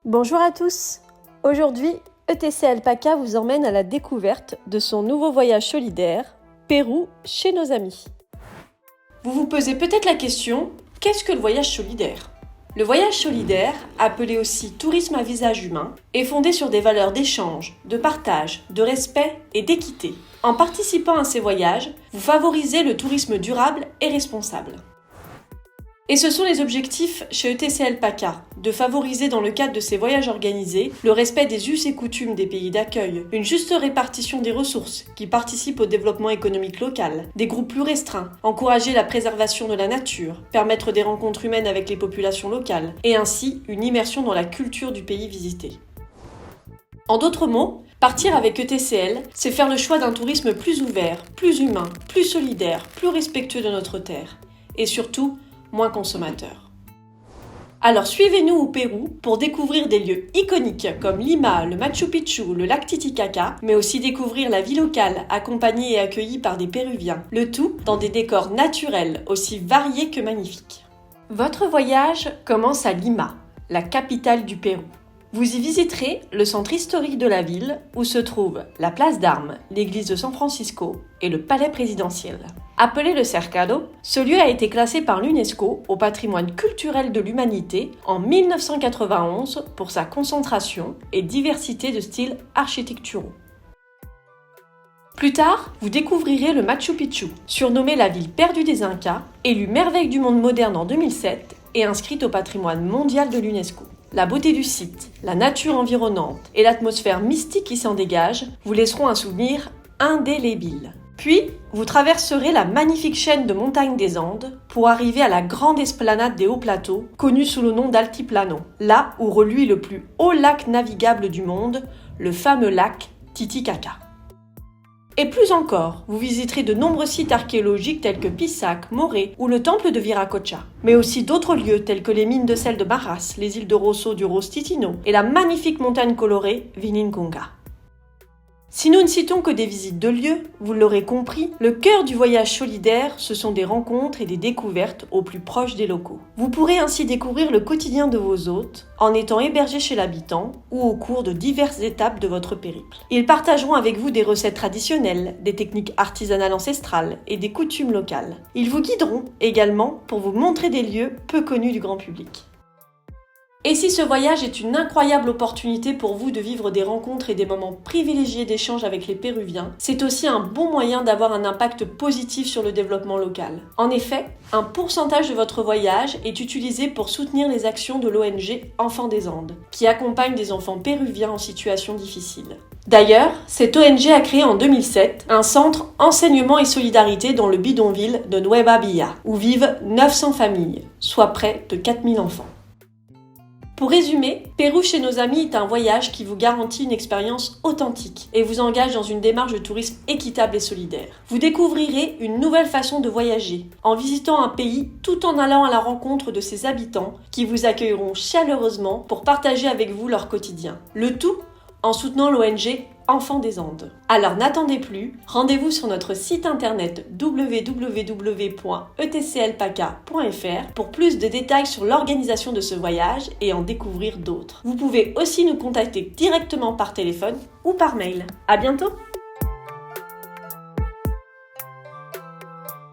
Bonjour à tous. Aujourd'hui, ETC Alpaca vous emmène à la découverte de son nouveau voyage solidaire, Pérou, chez nos amis. Vous vous posez peut-être la question, qu'est-ce que le voyage solidaire ? Le voyage solidaire, appelé aussi tourisme à visage humain, est fondé sur des valeurs d'échange, de partage, de respect et d'équité. En participant à ces voyages, vous favorisez le tourisme durable et responsable. Et ce sont les objectifs chez ETC Alpaca, de favoriser dans le cadre de ces voyages organisés le respect des us et coutumes des pays d'accueil, une juste répartition des ressources qui participent au développement économique local, des groupes plus restreints, encourager la préservation de la nature, permettre des rencontres humaines avec les populations locales, et ainsi une immersion dans la culture du pays visité. En d'autres mots, partir avec ETCL, c'est faire le choix d'un tourisme plus ouvert, plus humain, plus solidaire, plus respectueux de notre terre, et surtout, moins consommateurs. Alors suivez-nous au Pérou pour découvrir des lieux iconiques comme Lima, le Machu Picchu, le lac Titicaca, mais aussi découvrir la vie locale accompagnée et accueillie par des Péruviens, le tout dans des décors naturels aussi variés que magnifiques. Votre voyage commence à Lima, la capitale du Pérou. Vous y visiterez le centre historique de la ville où se trouvent la place d'Armes, l'église de San Francisco et le palais présidentiel. Appelé le Cercado, ce lieu a été classé par l'UNESCO au patrimoine culturel de l'humanité en 1991 pour sa concentration et diversité de styles architecturaux. Plus tard, vous découvrirez le Machu Picchu, surnommé la ville perdue des Incas, élu merveille du monde moderne en 2007 et inscrite au patrimoine mondial de l'UNESCO. La beauté du site, la nature environnante et l'atmosphère mystique qui s'en dégage vous laisseront un souvenir indélébile. Puis, vous traverserez la magnifique chaîne de montagnes des Andes pour arriver à la grande esplanade des hauts plateaux, connue sous le nom d'Altiplano, là où reluit le plus haut lac navigable du monde, le fameux lac Titicaca. Et plus encore, vous visiterez de nombreux sites archéologiques tels que Pisac, Moré ou le temple de Viracocha, mais aussi d'autres lieux tels que les mines de sel de Barras, les îles de Rosso du Rose Titino et la magnifique montagne colorée Viningonga. Si nous ne citons que des visites de lieux, vous l'aurez compris, le cœur du voyage solidaire, ce sont des rencontres et des découvertes au plus proche des locaux. Vous pourrez ainsi découvrir le quotidien de vos hôtes en étant hébergés chez l'habitant ou au cours de diverses étapes de votre périple. Ils partageront avec vous des recettes traditionnelles, des techniques artisanales ancestrales et des coutumes locales. Ils vous guideront également pour vous montrer des lieux peu connus du grand public. Et si ce voyage est une incroyable opportunité pour vous de vivre des rencontres et des moments privilégiés d'échange avec les Péruviens, c'est aussi un bon moyen d'avoir un impact positif sur le développement local. En effet, un pourcentage de votre voyage est utilisé pour soutenir les actions de l'ONG Enfants des Andes, qui accompagne des enfants péruviens en situation difficile. D'ailleurs, cette ONG a créé en 2007 un centre enseignement et solidarité dans le bidonville de Nueva Villa, où vivent 900 familles, soit près de 4000 enfants. Pour résumer, Pérou chez nos amis est un voyage qui vous garantit une expérience authentique et vous engage dans une démarche de tourisme équitable et solidaire. Vous découvrirez une nouvelle façon de voyager en visitant un pays tout en allant à la rencontre de ses habitants qui vous accueilleront chaleureusement pour partager avec vous leur quotidien. Le tout en soutenant l'ONG Enfants des Andes. Alors n'attendez plus, rendez-vous sur notre site internet www.etcalpaca.fr pour plus de détails sur l'organisation de ce voyage et en découvrir d'autres. Vous pouvez aussi nous contacter directement par téléphone ou par mail. À bientôt!